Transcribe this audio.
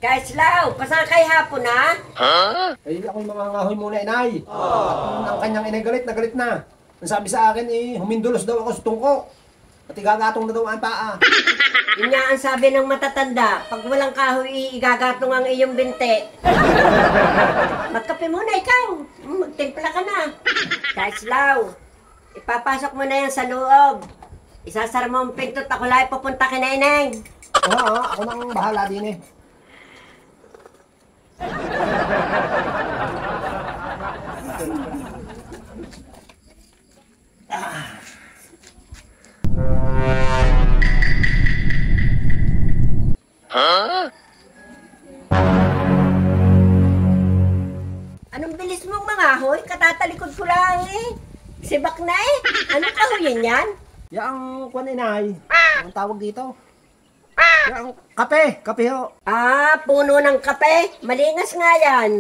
Guys, Lau, pasakay hapon na? Eh, ako'y mangangahoy muna, inay. At ang kanyang inay galit na galit na. Ang sabi sa akin, humindulos daw ako sa tungko. At igagatong na daw ang paa. Yun nga ang sabi ng matatanda, pag walang kahoy, igagatong ang iyong binte. Magkape muna ikaw. Magtimpla ka na. Guys, Lau, ipapasok mo na yan sa loob. Isasara mo ang pinto at ako lang pupunta kina inay. Oo, ako nang bahala din eh. Anong bilis mong mangahoy? Katatalikod ko lang eh. Sibak na eh. Anong kahoyin yan? Yang kwan, inay. Ang tawag dito. Yang kape ho. Ah, puno ng kape. Malingas nga yan.